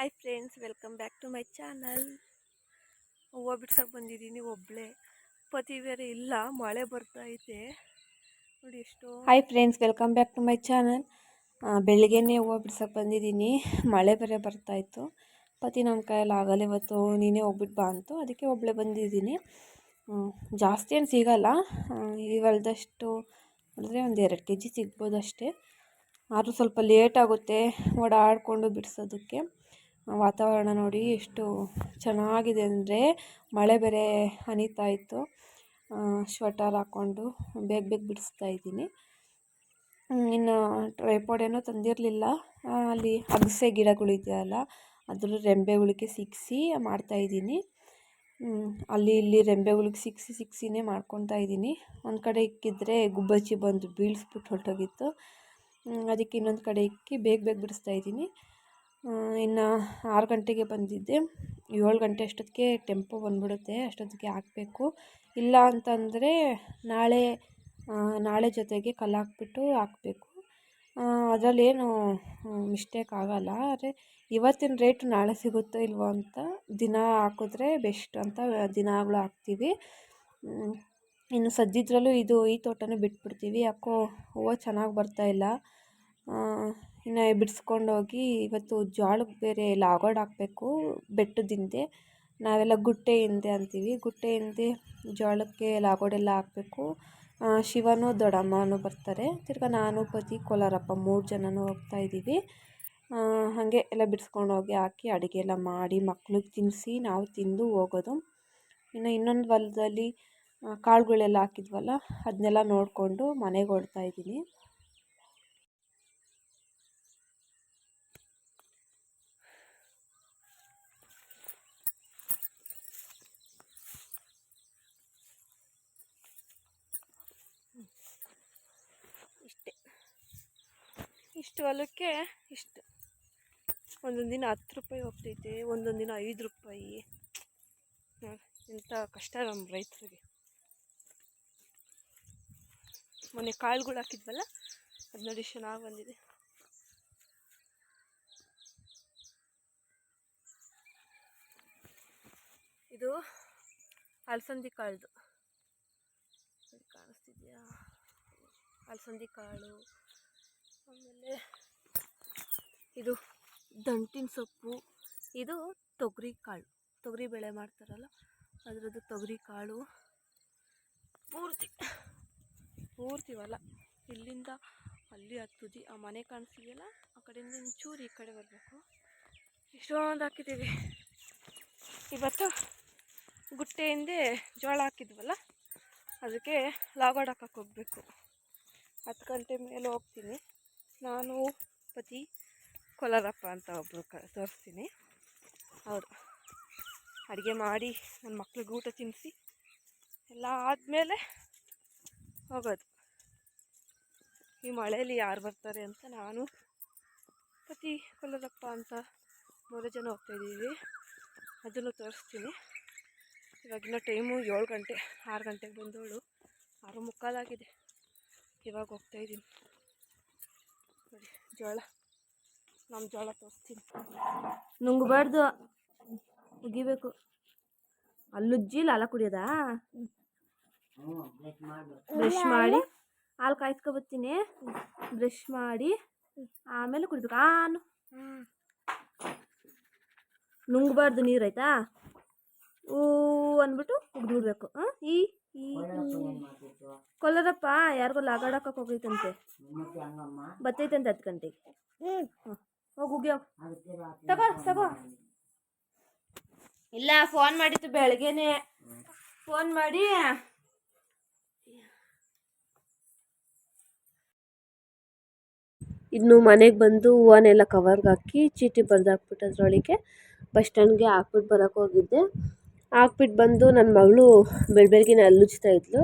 Hi friends, welcome back to my channel. ಹೂವು ಬಿಡ್ಸೋಕೆ ಬಂದಿದ್ದೀನಿ ಒಬ್ಬಳೇ. ಪತಿ ಬೇರೆ ಇಲ್ಲ, ಮಳೆ ಬರ್ತಾ ಐತೆ ನೋಡಿ ಎಷ್ಟು. Hi friends, welcome back to my channel. ಬೆಳಿಗ್ಗೆನೇ ಹೂವು ಬಿಡ್ಸೋಕೆ ಬಂದಿದ್ದೀನಿ, ಮಳೆ ಬೇರೆ ಬರ್ತಾಯಿತ್ತು. ಪತಿ ನಮ್ಮ ಕೈಯಲ್ಲಿ ಆಗಲ್ಲ ಇವತ್ತು, ನೀನೇ ಹೋಗ್ಬಿಟ್ಟು ಬಾ ಅಂತು, ಅದಕ್ಕೆ ಒಬ್ಬಳೇ ಬಂದಿದ್ದೀನಿ. ಜಾಸ್ತಿ ಏನು ಸಿಗಲ್ಲ, ಈ ಹೊಲದಷ್ಟು ಅಂದರೆ ಒಂದು 2 kg ಸಿಗ್ಬೋದು ಅಷ್ಟೇ. ಆದರೂ ಸ್ವಲ್ಪ ಲೇಟ್ ಆಗುತ್ತೆ ಓಡಾಡಿಕೊಂಡು ಬಿಡಿಸೋದಕ್ಕೆ. ವಾತಾವರಣ ನೋಡಿ ಎಷ್ಟು ಚೆನ್ನಾಗಿದೆ ಅಂದರೆ, ಮಳೆ ಬೇರೆ ಹನಿತಾ ಇತ್ತು. ಸ್ವೆಟರ್ ಹಾಕ್ಕೊಂಡು ಬೇಗ ಬೇಗ ಬಿಡಿಸ್ತಾ ಇದ್ದೀನಿ. ಇನ್ನು ಟ್ರೈಪಾಡ್ ಏನೋ ತಂದಿರಲಿಲ್ಲ, ಅಲ್ಲಿ ಅಗಸೆ ಗಿಡಗಳಿದೆಯಲ್ಲ ಅದ್ರ ರೆಂಬೆಗಳಿಗೆ ಸಿಕ್ಕಿಸಿ ಮಾಡ್ತಾಯಿದ್ದೀನಿ. ಅಲ್ಲಿ ಇಲ್ಲಿ ರೆಂಬೆಗಳಿಗೆ ಸಿಕ್ಸಿನೇ ಮಾಡ್ಕೊತಾ ಇದ್ದೀನಿ. ಒಂದು ಕಡೆ ಇಕ್ಕಿದ್ರೆ ಗುಬ್ಬಚ್ಚಿ ಬಂದು ಬೀಳಿಸ್ಬಿಟ್ಟು ಹೊರಟೋಗಿತ್ತು, ಅದಕ್ಕೆ ಇನ್ನೊಂದು ಕಡೆ ಇಕ್ಕಿ ಬೇಗ ಬೇಗ ಬಿಡಿಸ್ತಾ ಇದ್ದೀನಿ. ಇನ್ನು 6 ಗಂಟೆಗೆ ಬಂದಿದ್ದೆ, 7 ಗಂಟೆ ಅಷ್ಟೊತ್ತಿಗೆ ಟೆಂಪೋ ಬಂದ್ಬಿಡುತ್ತೆ, ಅಷ್ಟೊತ್ತಿಗೆ ಹಾಕಬೇಕು. ಇಲ್ಲ ಅಂತಂದರೆ ನಾಳೆ ಜೊತೆಗೆ ಕಲ್ಲು ಹಾಕ್ಬಿಟ್ಟು ಹಾಕಬೇಕು. ಅದರಲ್ಲೇನು ಮಿಸ್ಟೇಕ್ ಆಗೋಲ್ಲ. ಆದರೆ ಇವತ್ತಿನ ರೇಟು ನಾಳೆ ಸಿಗುತ್ತೋ ಇಲ್ವೋ ಅಂತ ದಿನ ಹಾಕಿದ್ರೆ ಬೆಸ್ಟ್ ಅಂತ ದಿನಾಗಲೂ ಹಾಕ್ತೀವಿ. ಇನ್ನು ಸದ್ಯದ್ರಲ್ಲೂ ಈ ತೋಟನೇ ಬಿಟ್ಬಿಡ್ತೀವಿ, ಯಾಕೋ ಹೂವು ಚೆನ್ನಾಗಿ ಬರ್ತಾಯಿಲ್ಲ. ಇನ್ನು ಬಿಡಿಸ್ಕೊಂಡೋಗಿ ಇವತ್ತು ಜೋಳಕ್ಕೆ ಬೇರೆ ಲಾಗೋಡ್ ಹಾಕಬೇಕು. ಬೆಟ್ಟದ ಹಿಂದೆ ನಾವೆಲ್ಲ ಗುಟ್ಟೆ ಹಿಂದೆ ಅಂತೀವಿ, ಗುಟ್ಟೆ ಹಿಂದೆ ಜೋಳಕ್ಕೆ ಲಾಗೋಡೆಲ್ಲ ಹಾಕಬೇಕು. ಶಿವನು ದೊಡ್ಡಮ್ಮನೂ ಬರ್ತಾರೆ, ತಿರ್ಗಿ ನಾನು ಪತಿ ಕೋಲಾರಪ್ಪ 3 ಜನನೂ ಹೋಗ್ತಾಯಿದ್ದೀವಿ. ಹಾಗೆ ಎಲ್ಲ ಬಿಡಿಸ್ಕೊಂಡೋಗಿ ಹಾಕಿ ಅಡುಗೆ ಎಲ್ಲ ಮಾಡಿ ಮಕ್ಳಿಗೆ ತಿನ್ನಿಸಿ ನಾವು ತಿಂದು ಹೋಗೋದು. ಇನ್ನೊಂದು ಹೊಲದಲ್ಲಿ ಕಾಳುಗಳೆಲ್ಲ ಹಾಕಿದ್ವಲ್ಲ ಅದನ್ನೆಲ್ಲ ನೋಡಿಕೊಂಡು ಮನೆಗೆ ಹೊರಡ್ತಾಯಿದ್ದೀನಿ. ಇಷ್ಟು ಹೊಲಕ್ಕೆ ಇಷ್ಟು ಒಂದೊಂದು ದಿನ 10 ರೂಪಾಯಿ ಹೋಗ್ತೈತೆ, ಒಂದೊಂದು ದಿನ 5 ರೂಪಾಯಿ. ಎಂಥ ಕಷ್ಟ ನಮ್ಮ ರೈತರಿಗೆ. ಮೊನ್ನೆ ಕಾಳುಗಳು ಹಾಕಿದ್ವಲ್ಲ ಅದು ನೋಡಿ ಚೆನ್ನಾಗಿ ಬಂದಿದೆ. ಇದು ಅಲಸಂದಿ ಕಾಳ್ದು ಕಾಣಿಸ್ತಿದೆಯಾ, ಅಲಸಂದಿ ಕಾಳು. ಆಮೇಲೆ ಇದು ದಂಟಿನ ಸೊಪ್ಪು, ಇದು ತೊಗರಿ ಕಾಳು, ತೊಗರಿ ಬೇಳೆ ಮಾಡ್ತಾರಲ್ಲ ಅದರದ್ದು ತೊಗರಿ ಕಾಳು. ಪೂರ್ತಿ ಹೊಲ ಇಲ್ಲಿಂದ ಅಲ್ಲಿ ಹತ್ತುದಿ ಆ ಮನೆ ಕಾಣಿಸ್ತಿದೆಯಲ್ಲ ಆ ಕಡೆಯಿಂದ ಒಂಚೂರು ಈ ಕಡೆ ಬರಬೇಕು. ಇಷ್ಟೊಂದು ಹಾಕಿದ್ದೀವಿ. ಇವತ್ತು ಗುಟ್ಟೆಯಿಂದೆ ಜೋಳ ಹಾಕಿದ್ವಲ್ಲ ಅದಕ್ಕೆ ಲಾಗೋಡ್ ಹಾಕಕ್ಕೆ ಹೋಗಬೇಕು. 10 ಗಂಟೆ ಮೇಲೆ ಹೋಗ್ತೀನಿ. ನಾನು ಪತಿ ಕೋಲಾರಪ್ಪ ಅಂತ ಒಬ್ಬರು ತೋರಿಸ್ತೀನಿ. ಅವರು ಅಡುಗೆ ಮಾಡಿ ನನ್ನ ಮಕ್ಳಿಗೆ ಊಟ ತಿನ್ನಿಸಿ ಎಲ್ಲ ಆದಮೇಲೆ ಹೋಗೋದು. ಈ ಮಳೆಯಲ್ಲಿ ಯಾರು ಬರ್ತಾರೆ ಅಂತ ನಾನು ಪತಿ ಕೋಲಾರಪ್ಪ ಅಂತ 3 ಜನ ಹೋಗ್ತಾಯಿದ್ದೀವಿ, ಅದನ್ನು ತೋರಿಸ್ತೀನಿ. ಇವಾಗಿನ ಟೈಮು 7 ಗಂಟೆ, 6 ಗಂಟೆಗೆ ಬಂದವಳು 6:45 ಆಗಿದೆ. ಇವಾಗ ಹೋಗ್ತಾಯಿದ್ದೀನಿ ನೋಡಿ. ಜೋಳ, ನಮ್ಮ ಜೋಳ ತೋರಿಸ್ತೀನಿ. ನುಂಗಬಾರ್ದು, ಉಗಿಬೇಕು. ಅಲ್ಲುಜ್ಜಿಲ್ಲ ಹಾಲು ಕುಡಿಯೋದಾ? ಬ್ರಷ್ ಮಾಡಿ ಹಾಲು ಕಾಯಿಸ್ಕೊಬತ್ತೀನಿ, ಬ್ರಷ್ ಮಾಡಿ ಆಮೇಲೆ ಕುಡಿಬೇಕು. ನುಂಗಬಾರ್ದು, ನೀರು ಆಯ್ತಾ? ಅಂದ್ಬಿಟ್ಟು ಉಗ್ದು ಬಿಡ್ಬೇಕು. ಈ ಕೋಲಾರಪ್ಪ ಯಾರಿಗೋ ಲಾಗಾಡಕ್ಕೆ ಹೋಗೈತಂತೆ, ಬತ್ತೈತಂತೆ 10 ಗಂಟೆಗೆ. ಹೋಗಿ ಉಗಿಯೋ, ತಗೋ. ಇಲ್ಲ, ಫೋನ್ ಮಾಡಿತ್ತು ಬೆಳಗ್ಗೆನೆ, ಫೋನ್ ಮಾಡಿ ಇನ್ನು ಮನೆಗೆ ಬಂದು ಹೂವನ್ನೆಲ್ಲ ಕವರ್ಗೆ ಹಾಕಿ ಚೀಟಿ ಬರೆದಾಕ್ಬಿಟ್ಟು ಅದರೊಳಗೆ ಬಸ್ ಸ್ಟ್ಯಾಂಡ್ಗೆ ಹಾಕ್ಬಿಟ್ಟು ಬರೋಕ್ಕೆ ಹೋಗಿದ್ದೆ. ಹಾಕ್ಬಿಟ್ಟು ಬಂದು ನನ್ನ ಮಗಳು ಬೆಳಗ್ಗೆನೇ ಹಲ್ಲುಜ್ತಾ ಇದ್ಲು.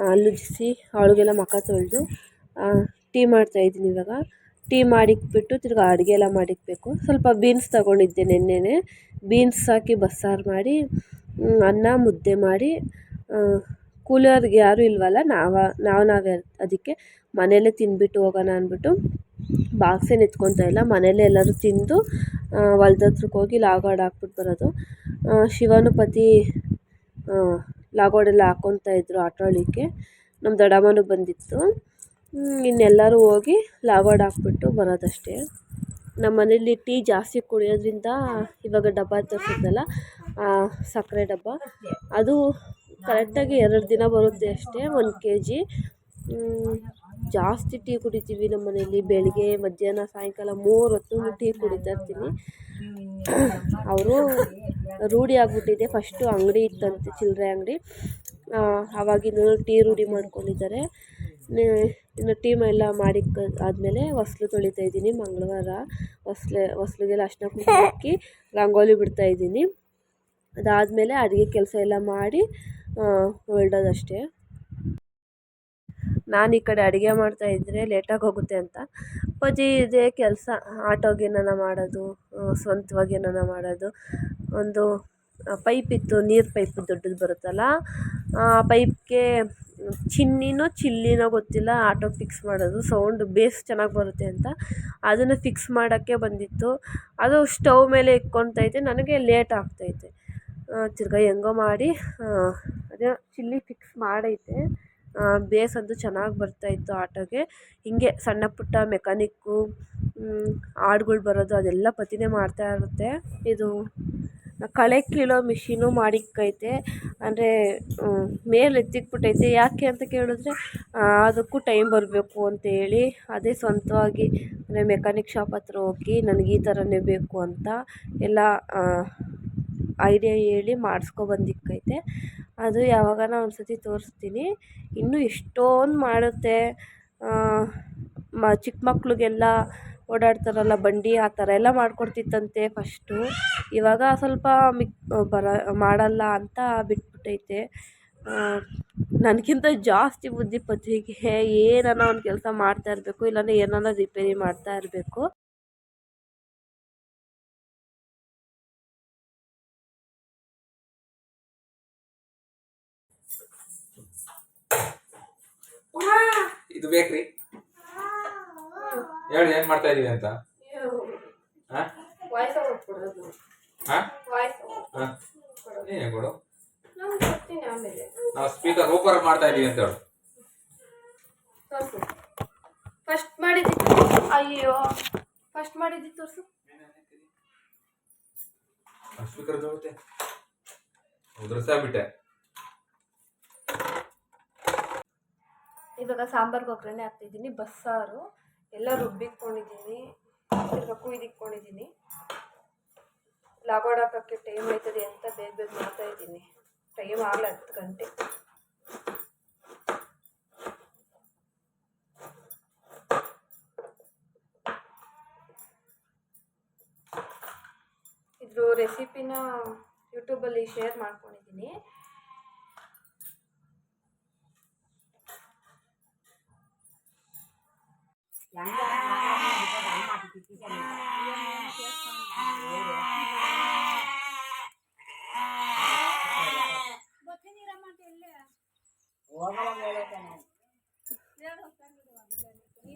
ಹಲ್ಲುಜ್ಜಿಸಿ ಅವಳಿಗೆಲ್ಲ ಮುಖ ತೊಳೆದು ಟೀ ಮಾಡ್ತಾಯಿದ್ದೀನಿ. ಇವಾಗ ಟೀ ಮಾಡಿಕ್ಬಿಟ್ಟು ತಿರ್ಗಿ ಅಡುಗೆ ಎಲ್ಲ ಮಾಡಿಕ್ಬೇಕು. ಸ್ವಲ್ಪ ಬೀನ್ಸ್ ತೊಗೊಂಡಿದ್ದೆ ನೆನ್ನೆನೆ, ಬೀನ್ಸ್ ಹಾಕಿ ಬಸ್ಸಾರು ಮಾಡಿ ಅನ್ನ ಮುದ್ದೆ ಮಾಡಿ, ಕೂಲಿಯವ್ರಿಗೆ ಯಾರೂ ಇಲ್ವಲ್ಲ, ನಾವೇ ಅದಕ್ಕೆ ಮನೆಯಲ್ಲೇ ತಿಂದ್ಬಿಟ್ಟು ಹೋಗೋಣ ಅಂದ್ಬಿಟ್ಟು ಬಾಕ್ಸೇನು ಎತ್ಕೊತಾ ಇಲ್ಲ, ಮನೇಲಿ ಎಲ್ಲರೂ ತಿಂದು ಹೊಲ್ದ ಹತ್ರಕ್ಕೆ ಹೋಗಿ ಲಾಗೋಡ್ ಹಾಕ್ಬಿಟ್ಟು ಬರೋದು. ಶಿವನು ಪತಿ ಲಾಗೋಡೆಲ್ಲ ಹಾಕ್ಕೊತಾ ಇದ್ರು ಆಟೋಳಿಕ್ಕೆ. ನಮ್ಮ ದೊಡ್ಡಮ್ಮನಿಗೆ ಬಂದಿತ್ತು. ಇನ್ನೆಲ್ಲರೂ ಹೋಗಿ ಲಾಗೋಡ್ ಹಾಕ್ಬಿಟ್ಟು ಬರೋದಷ್ಟೇ. ನಮ್ಮ ಮನೇಲಿ ಟೀ ಜಾಸ್ತಿ ಕುಡಿಯೋದ್ರಿಂದ ಇವಾಗ ಡಬ್ಬ ತರಿಸಿದ್ನಲ್ಲ ಸಕ್ಕರೆ ಡಬ್ಬ, ಅದು ಕರೆಕ್ಟಾಗಿ 2 ದಿನ ಬರುತ್ತೆ ಅಷ್ಟೇ, 1 kg. ಜಾಸ್ತಿ ಟೀ ಕುಡಿತೀವಿ ನಮ್ಮ ಮನೇಲಿ. ಬೆಳಿಗ್ಗೆ ಮಧ್ಯಾಹ್ನ ಸಾಯಂಕಾಲ 3 ಹೊತ್ತು ಟೀ ಕುಡಿತಾ ಇರ್ತೀನಿ. ಅವರು ರೂಢಿ ಆಗಿಬಿಟ್ಟಿದೆ. ಫಸ್ಟು ಅಂಗಡಿ ಇತ್ತಂತೆ, ಚಿಲ್ಲರೆ ಅಂಗಡಿ, ಆವಾಗಿನ ಟೀ ರೂಢಿ ಮಾಡ್ಕೊಂಡಿದ್ದಾರೆ. ಇನ್ನು ಟೀ ಎಲ್ಲ ಮಾಡಿ ಆದಮೇಲೆ ಹೊಸ್ಲು ತೊಳಿತಾ ಇದ್ದೀನಿ. ಮಂಗಳವಾರ ಹೊಸ್ಲಿಗೆಲ್ಲ ಅರ್ಶಿನ ಕುಂಕುಮ ಹಾಕಿ ರಂಗೋಲಿ ಬಿಡ್ತಾಯಿದ್ದೀನಿ. ಅದಾದಮೇಲೆ ಅಡುಗೆ ಕೆಲಸ ಎಲ್ಲ ಮಾಡಿ ಹೊರಡೋದಷ್ಟೇ. ನಾನು ಈ ಕಡೆ ಅಡುಗೆ ಮಾಡ್ತಾಯಿದ್ರೆ ಲೇಟಾಗಿ ಹೋಗುತ್ತೆ ಅಂತ ಪತಿ ಇದೇ ಕೆಲಸ, ಆಟೋಗೆ ಏನಾನ ಮಾಡೋದು, ಸ್ವಂತವಾಗಿ ಏನಾನ ಮಾಡೋದು. ಒಂದು ಪೈಪ್ ಇತ್ತು, ನೀರು ಪೈಪ್ ದೊಡ್ಡದು ಬರುತ್ತಲ್ಲ, ಆ ಪೈಪ್ಗೆ ಚಿಲ್ಲಿನೋ ಗೊತ್ತಿಲ್ಲ, ಆಟೋಗೆ ಫಿಕ್ಸ್ ಮಾಡೋದು. ಸೌಂಡ್ ಬೇಸ್ ಚೆನ್ನಾಗಿ ಬರುತ್ತೆ ಅಂತ ಅದನ್ನು ಫಿಕ್ಸ್ ಮಾಡೋಕ್ಕೆ ಬಂದಿತ್ತು. ಅದು ಸ್ಟವ್ ಮೇಲೆ ಇಟ್ಕೊತೈತೆ, ನನಗೆ ಲೇಟ್ ಆಗ್ತೈತೆ. ತಿರ್ಗಾ ಹೆಂಗೋ ಮಾಡಿ ಅದೇ ಚಿಲ್ಲಿ ಫಿಕ್ಸ್ ಮಾಡೈತೆ. ಬೇಸ್ ಅಂತೂ ಚೆನ್ನಾಗಿ ಬರ್ತಾಯಿತ್ತು ಆಟೋಗೆ. ಹಿಂಗೆ ಸಣ್ಣ ಪುಟ್ಟ ಮೆಕ್ಯಾನಿಕ್ಕು ಹಾಡ್ಗಳು ಬರೋದು ಅದೆಲ್ಲ ಪತಿನೇ ಮಾಡ್ತಾ ಇರುತ್ತೆ. ಇದು ಕಳೆ ಕೀಳೋ ಮಿಷಿನು ಮಾಡಿಕ್ಕೈತೆ, ಅಂದರೆ ಮೇಲೆ ಎತ್ತಿಕ್ಬಿಟ್ಟೈತೆ. ಯಾಕೆ ಅಂತ ಕೇಳಿದ್ರೆ ಅದಕ್ಕೂ ಟೈಮ್ ಬರಬೇಕು ಅಂತೇಳಿ, ಅದೇ ಸ್ವಂತವಾಗಿ ಅಂದರೆ ಮೆಕ್ಯಾನಿಕ್ ಶಾಪ್ ಹತ್ರ ಹೋಗಿ ನನಗೆ ಈ ಥರನೇ ಬೇಕು ಅಂತ ಎಲ್ಲ ಐಡಿಯಾ ಹೇಳಿ ಮಾಡಿಸ್ಕೊಬಂದಿಕ್ಕೈತೆ. ಅದು ಯಾವಾಗಾನ ಒಂದು ಸತಿ ತೋರಿಸ್ತೀನಿ. ಇನ್ನೂ ಎಷ್ಟೊಂದು ಮಾಡುತ್ತೆ. ಚಿಕ್ಕ ಮಕ್ಳಿಗೆಲ್ಲ ಓಡಾಡ್ತಾರಲ್ಲ ಬಂಡಿ, ಆ ಥರ ಎಲ್ಲ ಮಾಡಿಕೊಡ್ತಿತ್ತಂತೆ ಫಸ್ಟು. ಇವಾಗ ಸ್ವಲ್ಪ ಮಾಡಲ್ಲ ಅಂತ ಬಿಟ್ಬಿಟ್ಟೈತೆ. ನನಗಿಂತ ಜಾಸ್ತಿ ಬುದ್ಧಿ ಪತಿಗೆ. ಏನಾನ ಒಂದು ಕೆಲಸ ಮಾಡ್ತಾ ಇರಬೇಕು, ಇಲ್ಲಾಂದರೆ ಏನಾನ ರಿಪೇರಿ ಮಾಡ್ತಾ ಇರಬೇಕು. ಇದು ಬೇಕ್ರಿ ಹೇಳಿ, ಏನ್ ಮಾಡ್ತಾ ಇದೀವಿ ಅಂತ. ನೀನೇ ಕೊಡು. ನಾವು ಸ್ಪೀಕರ್ ಓಪರ್ ಮಾಡ್ತಾ ಇದೀವಿ ಅಂತ ಹೇಳು. ಫಸ್ಟ್ ಮಾಡಿದ್ದಿ, ಅಯ್ಯೋ ಫಸ್ಟ್ ಮಾಡಿದ್ದಿ ತೋರಿಸು. ಸ್ಪೀಕರ್ ತಗೊಳ್ತೆ ಉದ್ರಸಾಗ್ಬಿಟ್ಟೆ. ಇವಾಗ ಸಾಂಬಾರ್ಗೆ ಒಗ್ಗರಣೆ ಹಾಕ್ತಿದ್ದೀನಿ. ಬಸ್ಸಾರು ಎಲ್ಲ ರುಬ್ಬಿಟ್ಕೊಂಡಿದ್ದೀನಿ, ತಿರ್ಗ ಕುಯ್ದಿಟ್ಕೊಂಡಿದ್ದೀನಿ. ಲಾಗೋಡ್ ಹಾಕೋಕ್ಕೆ ಟೈಮ್ ಆಯ್ತದೆ ಅಂತ ಬೇಗ ಮಾಡ್ತಾಯಿದ್ದೀನಿ. ಟೈಮ್ ಆಗಲ್ಲ 10 ಗಂಟೆ. ಇದ್ರ ರೆಸಿಪಿನ ಯೂಟ್ಯೂಬಲ್ಲಿ ಶೇರ್ ಮಾಡ್ಕೊಂಡಿದ್ದೀನಿ.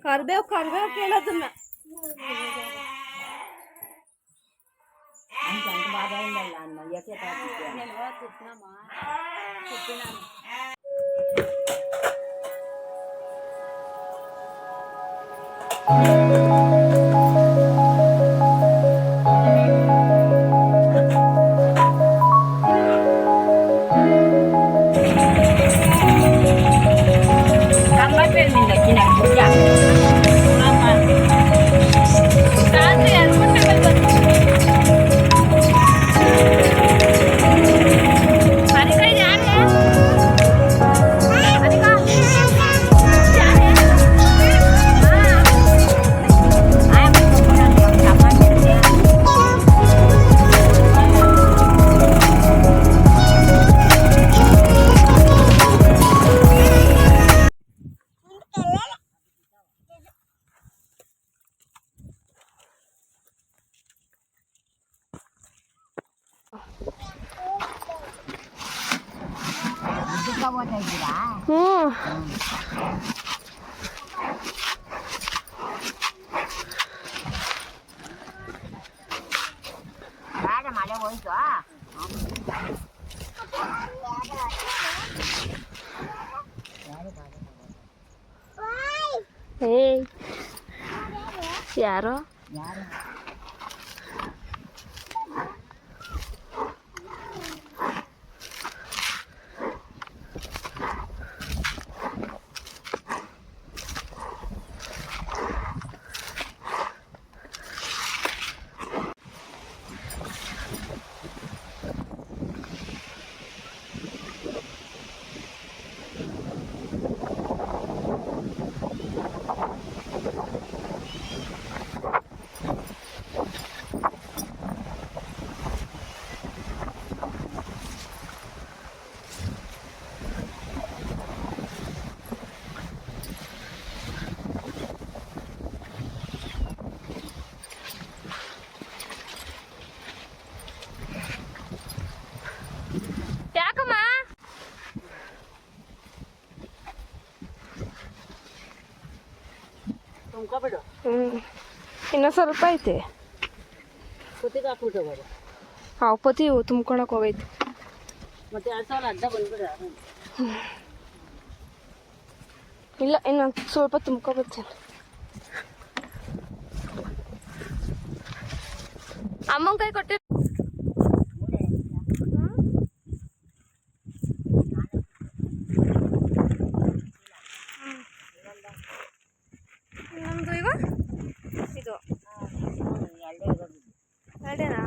ಕರ್ಬೇವು ಕೇಳೋದನ್ನ ಏಯ್ ಯಾರೋ ಯಾಕಮ್ಮ ಇನ್ನು ಸ್ವಲ್ಪ ಐತೆ ಹಾವು ಪತಿ ತುಂಬ್ಕೊಳಕ್ ಹೋಗೈತೆ ಮತ್ತೆ 2 ಸಾವಿರ ಅಡ್ಡ ಬಂದ್ಬಿಡ ಇಲ್ಲ ಇನ್ನು ಸ್ವಲ್ಪ ತುಂಬ್ಕೊಬರ್ತೀನಿ ಅಮ್ಮನ ಕೈ ಕೊಟ್ಟಿ ನಮ್ದು ಇವ ಇದು ಎರಡೇನಾ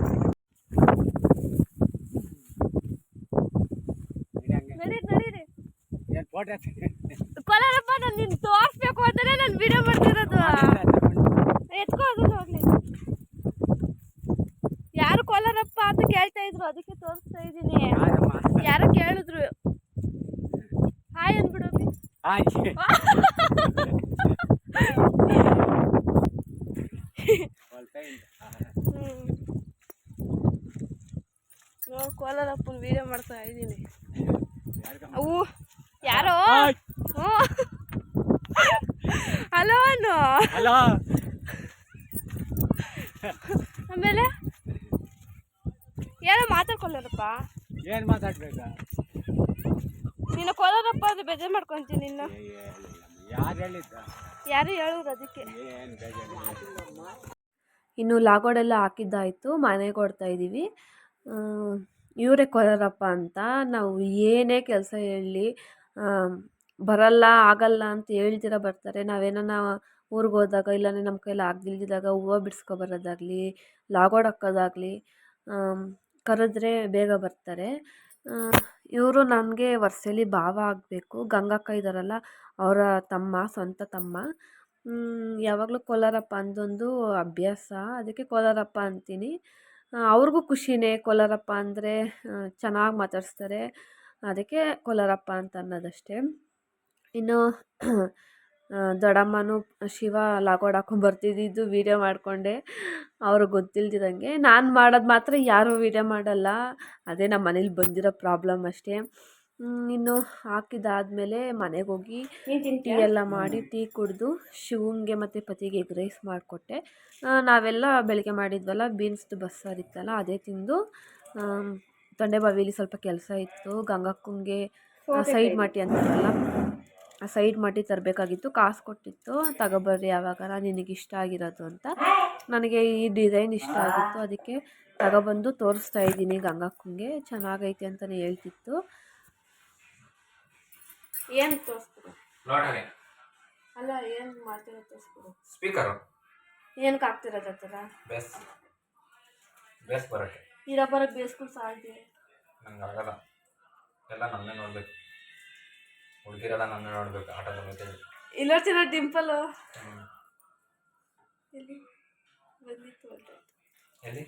ನಡೀರಿ ಕೊಲಾರಪ್ಪ ನಾನು ನಿನ್ ತೋರಿಸ್ಬೇಕು ಅಂತಾನೆ ನಾನು ವಿಡಿಯೋ ಮಾಡ್ತಿರೋದು ಎತ್ಕೋ ಅದನ್ನ ಹೋಗ್ಲಿ ಯಾರು ಕೊಲಾರಪ್ಪ ಅಂತ ಕೇಳ್ತಾ ಇದ್ರು ಅದಕ್ಕೆ ತೋರಿಸ್ತಾ ಇದ್ದೀನಿ ಯಾರೋ ಕೇಳಿದ್ರು ಹಾಯ್ ಅಂದ್ಬಿಡು ನೋಡಿ ಕೋಲಾರಪ್ಪನ ವಿಡಿಯೋ ಮಾಡ್ತಾ ಇದ್ದೀನಿ ಅವು ಯಾರೋ ಹಲೋ ಅನ್ನು ಆಮೇಲೆ ಏನೋ ಮಾತಾಡ್ಕೊಳ್ಳಾರಪ್ಪ ಏನು ಮಾತಾಡ್ಬೇಕ ನಿನ್ನ ಕೋಲಾರಪ್ಪ ಅದು ಬೇಜಾರು ಮಾಡ್ಕೊಂತೀನಿ ನಿನ್ನ ಯಾರು ಹೇಳಿದ್ದ ಯಾರು ಹೇಳೋರು ಅದಕ್ಕೆ ಏನು ಬೇಜಾರು ಇನ್ನು ಲಾಗೋಡೆಲ್ಲ ಹಾಕಿದ್ದಾಯಿತು ಮನೆಗೆ ಕೊಡ್ತಾ ಇದ್ದೀವಿ ಇವರೇ ಕೋಲಾರಪ್ಪ ಅಂತ ನಾವು ಏನೇ ಕೆಲಸ ಹೇಳಲಿ ಬರಲ್ಲ ಆಗಲ್ಲ ಅಂತ ಹೇಳ್ತೀರ ಬರ್ತಾರೆ ನಾವೇನ ಊರಿಗೆ ಹೋದಾಗ ಇಲ್ಲಾಂದರೆ ನಮ್ಮ ಕೈಲಿ ಆಗದಿಲ್ದಿದ್ದಾಗ ಹೂವು ಬಿಡಿಸ್ಕೊಬರೋದಾಗಲಿ ಲಾಗೋಡ್ ಹಾಕೋದಾಗಲಿ ಕರೆದ್ರೆ ಬೇಗ ಬರ್ತಾರೆ ಇವರು ನನಗೆ ವರ್ಷಲಿ ಭಾವ ಆಗಬೇಕು ಗಂಗಕ್ಕ ಇದ್ದಾರಲ್ಲ ಅವರ ತಮ್ಮ ಸ್ವಂತ ತಮ್ಮ ಯಾವಾಗಲೂ ಕೋಲಾರಪ್ಪ ಅಂದೊಂದು ಅಭ್ಯಾಸ ಅದಕ್ಕೆ ಕೋಲಾರಪ್ಪ ಅಂತೀನಿ ಅವ್ರಿಗೂ ಖುಷಿನೇ ಕೋಲಾರಪ್ಪ ಅಂದರೆ ಚೆನ್ನಾಗಿ ಮಾತಾಡಿಸ್ತಾರೆ ಅದಕ್ಕೆ ಕೋಲಾರಪ್ಪ ಅಂತ ಅನ್ನೋದಷ್ಟೇ ಇನ್ನು ದೊಡ್ಡಮ್ಮನೂ ಶಿವ ಲಾಗೋಡ್ ಹಾಕೊಂಬರ್ತಿದ್ದು ವೀಡಿಯೋ ಮಾಡಿಕೊಂಡೆ ಅವ್ರಿಗೆ ಗೊತ್ತಿಲ್ದಿರಂಗೆ ನಾನು ಮಾಡೋದು ಮಾತ್ರ ಯಾರೂ ವೀಡಿಯೋ ಮಾಡಲ್ಲ ಅದೇ ನಮ್ಮ ಮನೇಲಿ ಬಂದಿರೋ ಪ್ರಾಬ್ಲಮ್ ಅಷ್ಟೇ ಇನ್ನು ಹಾಕಿದಾದಮೇಲೆ ಮನೆಗೆ ಹೋಗಿ ಟೀ ಎಲ್ಲ ಮಾಡಿ ಟೀ ಕುಡಿದು ಶಿವಂಗೆ ಮತ್ತು ಪತಿಗೆ ಎಗ್ ರೈಸ್ ಮಾಡಿಕೊಟ್ಟೆ ನಾವೆಲ್ಲ ಬೆಳಗ್ಗೆ ಮಾಡಿದ್ವಲ್ಲ ಬೀನ್ಸ್ದು ಬಸ್ಸಾರು ಇತ್ತಲ್ಲ ಅದೇ ತಿಂದು ತೊಂಡೆಬಾವಿಲಿ ಸ್ವಲ್ಪ ಕೆಲಸ ಇತ್ತು ಗಂಗಕ್ಕಂಗೆ ಸೈಡ್ ಮಾಟಿ ಅಂತಾರಲ್ಲ ಆ ಸೈಡ್ ಮಾಟಿ ತರಬೇಕಾಗಿತ್ತು ಕಾಸು ಕೊಟ್ಟಿತ್ತು ತಗೊಬರ್ರಿ ಯಾವಾಗಾರ ನಿನಗಿಷ್ಟ ಆಗಿರೋದು ಅಂತ ನನಗೆ ಈ ಡಿಸೈನ್ ಇಷ್ಟ ಆಗಿತ್ತು ಅದಕ್ಕೆ ತಗೊಬಂದು ತೋರಿಸ್ತಾ ಇದ್ದೀನಿ ಗಂಗಕ್ಕಂಗೆ ಚೆನ್ನಾಗೈತೆ ಅಂತಲೇ ಹೇಳ್ತಿತ್ತು ಏನು ತೋರಿಸ್ಬಿಡು ಅಲ್ಲ ಏನು ಮಾಡ್ತಿರೋ ತೋರಿಸ್ಬಿಡು ಸ್ಪೀಕರ್ ಏನಕ್ಕೆ ಆಗ್ತಿರೋದು ಆ ಥರ ಬೇಸ್ ಬರೋಕ್ಕೆ ಇರೋ ಬರೋಕ್ಕೆ ಬೇಸ್ಕೊಂಡು ಸಾಧ್ಯ ನಂಗೆ ಆಗಲ್ಲ ಎಲ್ಲ ನನ್ನೇ ನೋಡ್ಬೇಕು ಹುಡುಗಿರೆಲ್ಲ ನನ್ನೇ ನೋಡ್ಬೇಕು ಆಟದ ಬಗ್ಗೆ ಇಲ್ಲ ಚೆನ್ನಾಗಿ ಡಿಂಪಲು ಎಲ್ಲಿ ಬಂದಿತ್ತು ಎಲ್ಲಿ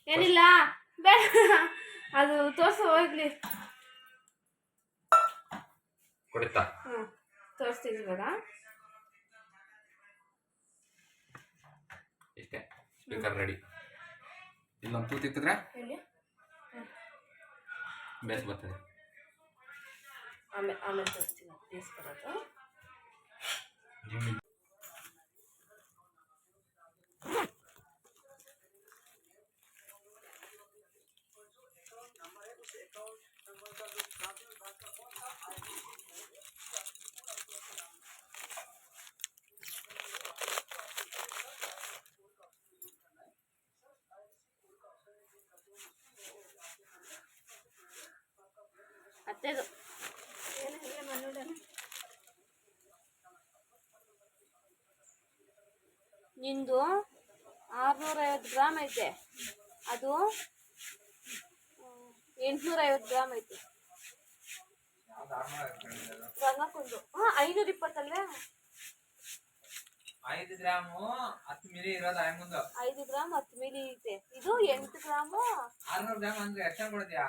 ಏನಿಲ್ಲ ಬೇಡ ಅದು ತೋರಿಸು ಹೋಗ್ಲಿ ಕುಡಿತಾ ತೋರಿಸ್ತೀನಿ ಇವಾಗ ಇಷ್ಟೇ ಸ್ಪೀಕರ್ ರೆಡಿ ಇಲ್ಲೊಂದು ತೂತು ಇಕ್ಕಿದ್ರೆ ಬೇಸ್ ಬರ್ತದೆ ಆಮೇಲೆ ತೋರಿಸ್ತೀನಿ ಬೇಸ್ ಬರೋದು ಅತ್ತೆದು ನಿಂದು 650 ಗ್ರಾಮ್ ಐತೆ, ಅದು 850 ಗ್ರಾಮ್ ಐತೆ. ರಂಗಕ್ಕೊಂದು 520 ಅಲ್ವೇ? 5 ಗ್ರಾಮು 10 ಮಿಲಿ ಇರೋದು ಮುಂದೆ 5 ಗ್ರಾಮ್ 10 ಮಿಲಿ ಐತೆ. ಇದು 8 ಗ್ರಾಮು 600 ಗ್ರಾಮ್ ಅಂದ್ರೆ ಎಷ್ಟು ಕೊಡ್ತೀಯಾ?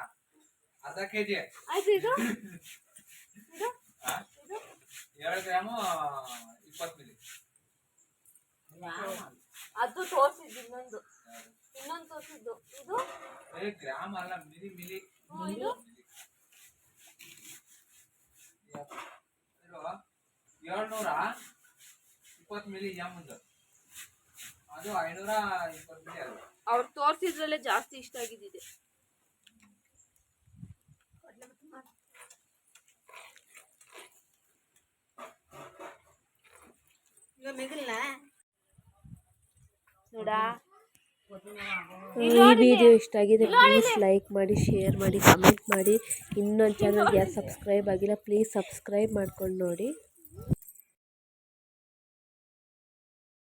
ಅರ್ಧ ಕೆಜಿ ಆಯ್ತು. ಇದು ಇದು 7 ಗ್ರಾಮು 20 ಮಿಲಿ. ಅದು ತೋರಿಸಿದ್ದು ಇನ್ನೊಂದು ತೋರಿಸಿದ್ದು. ಇದು ಗ್ರಾಮ್ ಅಲ್ಲ, ಮಿಲಿ ಮಿಲಿ. ಇದು 720 ಮಿಲಿ ಮುಂದೆ, ಅದು 520 ಮಿಲಿ. ಅದು ಅವ್ರು ತೋರಿಸಿದ್ರಲ್ಲೇ ಜಾಸ್ತಿ ಇಷ್ಟ ಆಗಿದ್ದಿದೆ. ನೋಡಾ, ಈ ವಿಡಿಯೋ ಇಷ್ಟ ಆಗಿದೆ ಪ್ಲೀಸ್ ಲೈಕ್ ಮಾಡಿ, ಶೇರ್ ಮಾಡಿ, ಕಮೆಂಟ್ ಮಾಡಿ. ಇನ್ನೊಂದು ಚಾನಲ್ಗೆ ಯಾರು ಸಬ್ಸ್ಕ್ರೈಬ್ ಆಗಿಲ್ಲ ಪ್ಲೀಸ್ ಸಬ್ಸ್ಕ್ರೈಬ್ ಮಾಡ್ಕೊಂಡು ನೋಡಿ.